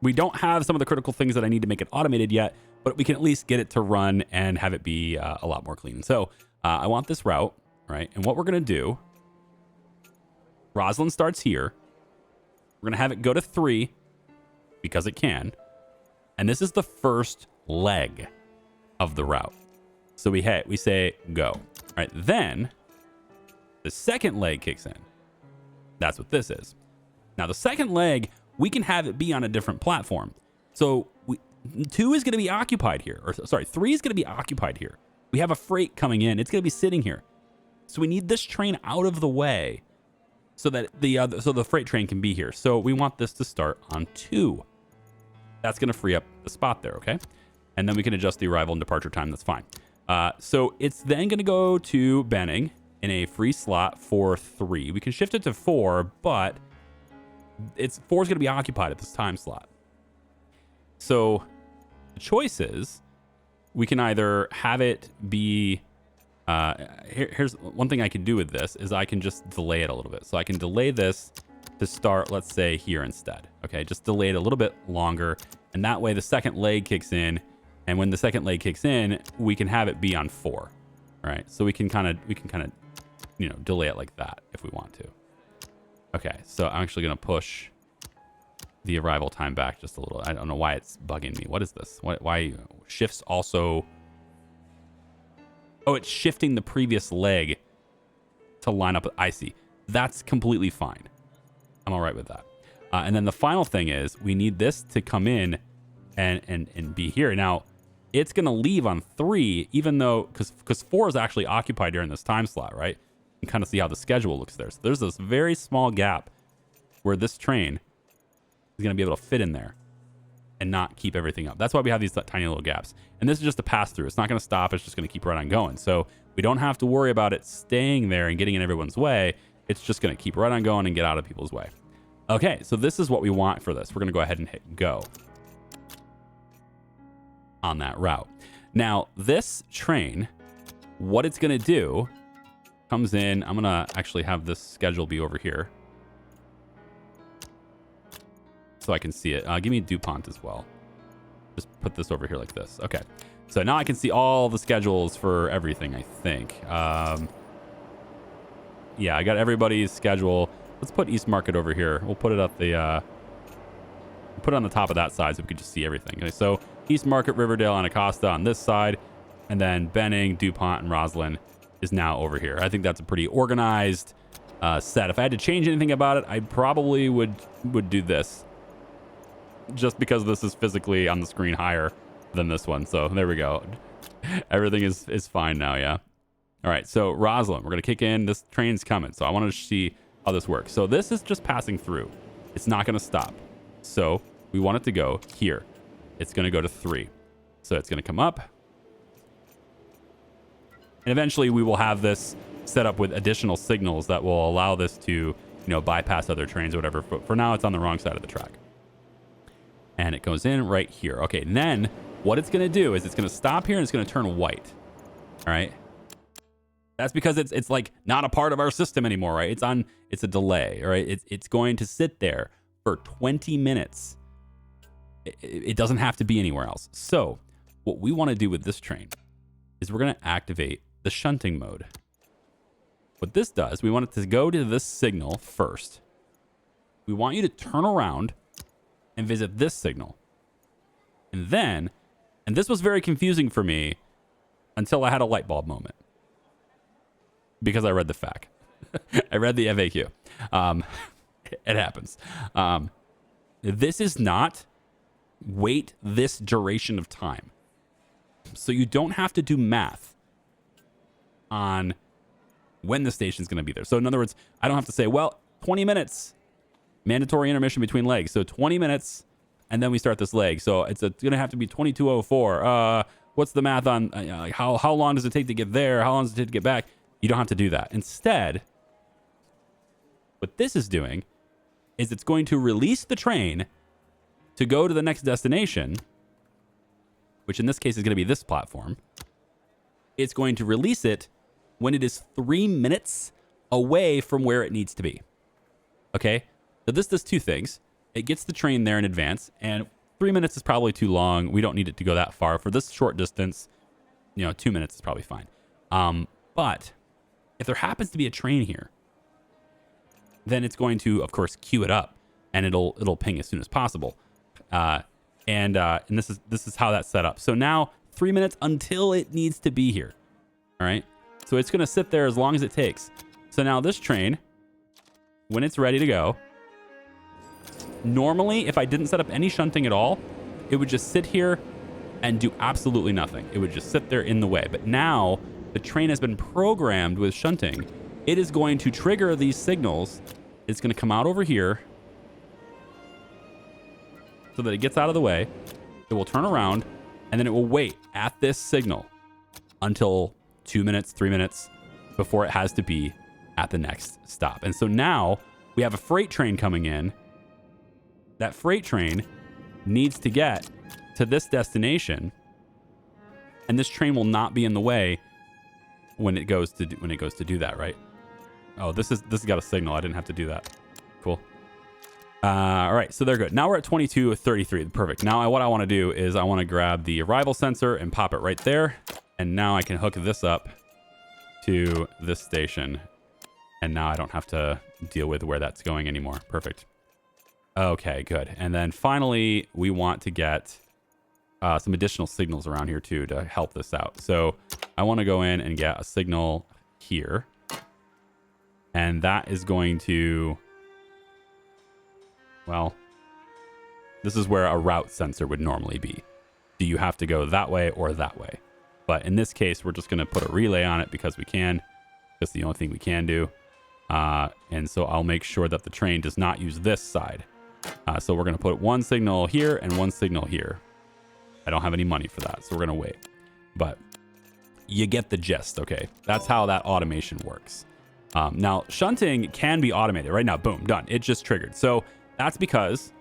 We don't have some of the critical things that I need to make it automated yet, but we can at least get it to run and have it be a lot more clean. So I want this route, right? And what we're going to do, Rosalind starts here. We're going to have it go to 3 because it can. And this is the first leg of the route. So we say go. All right, then the second leg kicks in. That's what this is. Now the second leg, we can have it be on a different platform. So 2 is going to be occupied here, or sorry, 3 is going to be occupied here. We have a freight coming in. It's going to be sitting here. So we need this train out of the way so that the freight train can be here. So we want this to start on 2. That's going to free up the spot there, okay? And then we can adjust the arrival and departure time. That's fine. So it's then going to go to Benning in a free slot for 3. We can shift it to 4, but 4 is going to be occupied at this time slot. So the choice is we can either have it be here's one thing I can do with this is I can just delay it a little bit. So I can delay this to start, let's say, here instead. Okay, just delay it a little bit longer, and that way the second leg kicks in, and when the second leg kicks in, we can have it be on 4. All right, so we can kind of delay it like that if we want to. Okay, so I'm actually going to push the arrival time back just a little. I don't know why it's bugging me. What is this? Why shifts also? Oh, it's shifting the previous leg to line up. I see. That's completely fine. I'm all right with that. And then the final thing is we need this to come in and be here. Now, it's going to leave on 3, even though, because 4 is actually occupied during this time slot, right? You can kind of see how the schedule looks there. So there's this very small gap where this train is going to be able to fit in there and not keep everything up. That's why we have these tiny little gaps. And this is just a pass through. It's not going to stop. It's just going to keep right on going. So we don't have to worry about it staying there and getting in everyone's way. It's just going to keep right on going and get out of people's way. Okay, so this is what we want for this. We're going to go ahead and hit go on that route. Now, this train, what it's going to do, comes in. I'm going to actually have this schedule be over here so I can see it. Give me DuPont as well. Just put this over here like this. Okay, so now I can see all the schedules for everything, I think. Yeah, I got everybody's schedule. Let's put East Market over here. We'll put it at the put it on the top of that side so we can just see everything. Okay, so East Market, Riverdale, Anacostia on this side, and then Benning, DuPont, and Roslyn is now over here. I think that's a pretty organized set. If I had to change anything about it, I probably would do this, just because this is physically on the screen higher than this one. So there we go. Everything is fine now. Yeah. All right. So Roslyn, we're gonna kick in. This train's coming. So I want to see how this works. So this is just passing through. It's not gonna stop. So we want it to go here. It's gonna go to 3. So it's gonna come up. And eventually we will have this set up with additional signals that will allow this to, bypass other trains or whatever. But for now, it's on the wrong side of the track. And it goes in right here. Okay, and then what it's going to do is it's going to stop here and it's going to turn white. All right. That's because it's like not a part of our system anymore, right? It's a delay, all right? It's going to sit there for 20 minutes. It doesn't have to be anywhere else. So what we want to do with this train is we're going to activate the shunting mode. What this does, we want it to go to this signal first. We want you to turn around and visit this signal. And then, and this was very confusing for me until I had a light bulb moment because I read the FAQ. I read the FAQ. It happens. This is not wait this duration of time. So you don't have to do math on when the station's going to be there. So in other words, I don't have to say, well, 20 minutes, mandatory intermission between legs. So 20 minutes, and then we start this leg. So it's going to have to be 22:04. What's the math on how long does it take to get there? How long does it take to get back? You don't have to do that. Instead, what this is doing is it's going to release the train to go to the next destination, which in this case is going to be this platform. It's going to release it when it is 3 minutes away from where it needs to be. Okay? So this does two things. It gets the train there in advance, and 3 minutes is probably too long. We don't need it to go that far. For this short distance, 2 minutes is probably fine. But if there happens to be a train here, then it's going to, of course, queue it up, and it'll ping as soon as possible. And this is how that's set up. So now 3 minutes until it needs to be here. All right. So it's going to sit there as long as it takes. So now this train, when it's ready to go, normally if I didn't set up any shunting at all, it would just sit here and do absolutely nothing. It would just sit there in the way. But now the train has been programmed with shunting. It is going to trigger these signals. It's going to come out over here so that it gets out of the way. It will turn around, and then it will wait at this signal until 2 minutes, 3 minutes before it has to be at the next stop. And so now we have a freight train coming in. That freight train needs to get to this destination, and this train will not be in the way when it goes to do that, right? Oh, this has got a signal. I didn't have to do that. Cool. All right, so they're good. Now we're at 22:33. Perfect. Now what I want to do is I want to grab the arrival sensor and pop it right there. And now I can hook this up to this station. And now I don't have to deal with where that's going anymore. Perfect. Okay, good. And then finally, we want to get some additional signals around here too to help this out. So I want to go in and get a signal here. And that is going to, well, this is where a route sensor would normally be. Do you have to go that way or that way? But in this case, we're just going to put a relay on it because we can. That's the only thing we can do. And so I'll make sure that the train does not use this side. So we're going to put one signal here and one signal here. I don't have any money for that, so we're going to wait. But you get the gist, okay? That's how that automation works. Now, shunting can be automated. Right now, boom, done. It just triggered. So that's because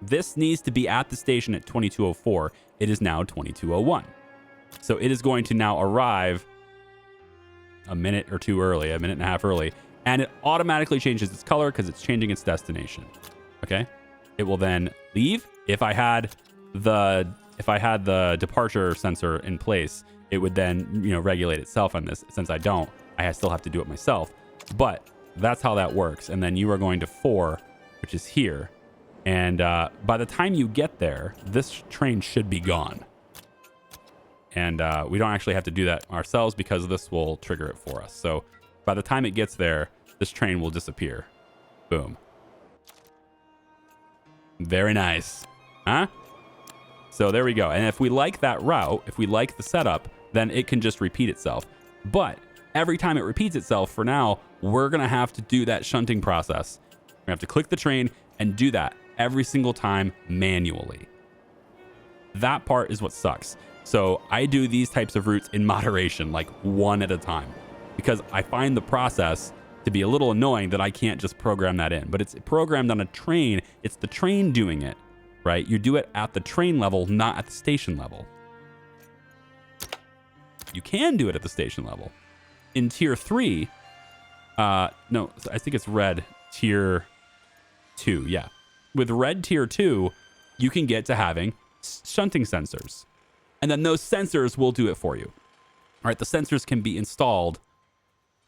this needs to be at the station at 22:04. It is now 22:01. So it is going to now arrive a minute or two early, a minute and a half early, and it automatically changes its color because it's changing its destination. Okay? It will then leave. If I had the departure sensor in place, it would then, regulate itself on this. Since I don't, I still have to do it myself. But that's how that works. And then you are going to 4, which is here. And by the time you get there, this train should be gone. And we don't actually have to do that ourselves because this will trigger it for us. So by the time it gets there, this train will disappear. Boom. Very nice. Huh? So there we go. And if we like that route, if we like the setup, then it can just repeat itself. But every time it repeats itself, for now, we're going to have to do that shunting process. We're going to have to click the train and do that every single time manually. That part is what sucks. So I do these types of routes in moderation, like one at a time, because I find the process to be a little annoying that I can't just program that in. But it's programmed on a train. It's the train doing it, right? You do it at the train level, not at the station level. You can do it at the station level. In tier 3, no, I think it's red tier 2. Yeah. With red tier 2, you can get to having shunting sensors. And then those sensors will do it for you. All right, the sensors can be installed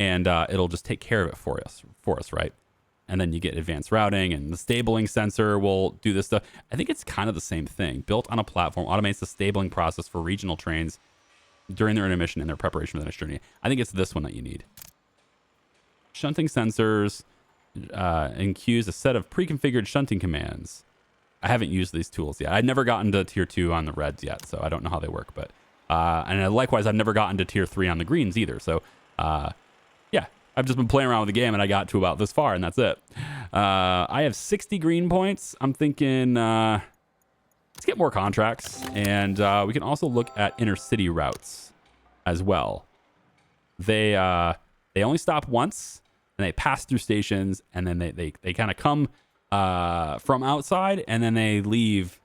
and it'll just take care of it for us, right? and then you get advanced routing, and the stabling sensor will do this stuff. I think it's kind of the same thing. Built on a platform, automates the stabling process for regional trains during their intermission and their preparation for the next journey. I think it's this one that you need. Shunting sensors enqueues a set of pre-configured shunting commands. I haven't used these tools yet. I've never gotten to tier 2 on the reds yet, so I don't know how they work. But and likewise, I've never gotten to tier 3 on the greens either. So yeah, I've just been playing around with the game, and I got to about this far, and that's it. I have 60 green points. I'm thinking let's get more contracts, and we can also look at intercity routes as well. They only stop once, and they pass through stations, and then they kind of come from outside, and then they leave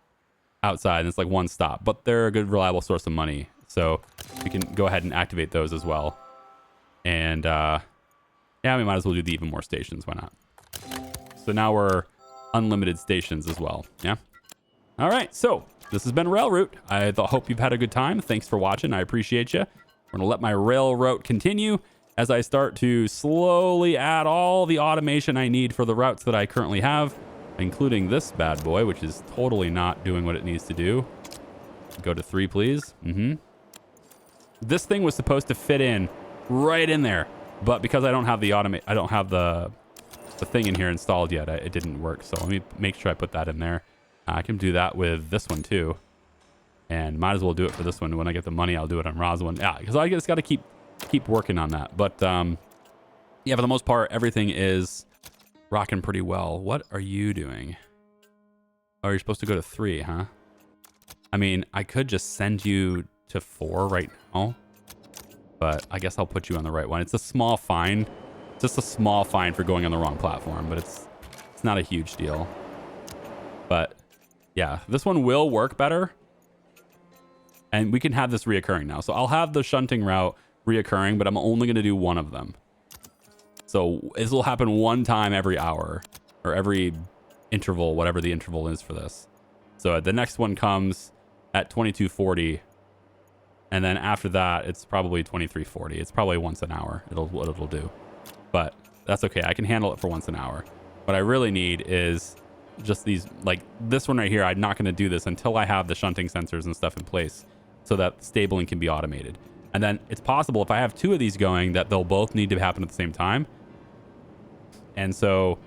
outside, and it's like one stop. But they're a good, reliable source of money, so we can go ahead and activate those as well. And yeah, we might as well do the even more stations. Why not? So now we're unlimited stations as well. Yeah. All right. So this has been Railroute. I hope you've had a good time. Thanks for watching. I appreciate you. We're gonna let my Railroute continue as I start to slowly add all the automation I need for the routes that I currently have, including this bad boy, which is totally not doing what it needs to do. Go to 3, please. This thing was supposed to fit in right in there, but because I don't have the the thing in here installed yet, it didn't work. So let me make sure I put that in there. I can do that with this one too, and might as well do it for this one. When I get the money, I'll do it on Ra's one. Yeah, because I just got to keep working on that. But yeah, for the most part, everything is rocking pretty well. What are you doing? Oh, you're supposed to go to 3, huh? I mean, I could just send you to 4 right now, but I guess I'll put you on the right one. It's a small fine, just a small fine for going on the wrong platform, but it's not a huge deal. But yeah, this one will work better, and we can have this reoccurring now. So I'll have the shunting route reoccurring, but I'm only going to do one of them. So this will happen one time every hour, or every interval, whatever the interval is for this. So the next one comes at 22:40, and then after that, it's probably 23:40. It's probably once an hour. It'll do, but that's okay. I can handle it for once an hour. What I really need is just these, like this one right here. I'm not going to do this until I have the shunting sensors and stuff in place, so that stabling can be automated. And then it's possible if I have 2 of these going that they'll both need to happen at the same time. And so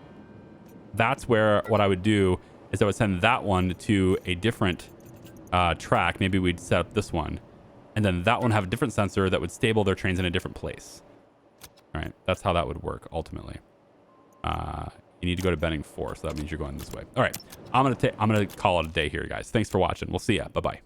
that's where what I would do is I would send that one to a different track. Maybe we'd set up this one, and then that one have a different sensor that would stable their trains in a different place. All right, that's how that would work ultimately. You need to go to Bending 4, so that means you're going this way. All right, I'm gonna call it a day here, guys. Thanks for watching. We'll see ya. Bye bye.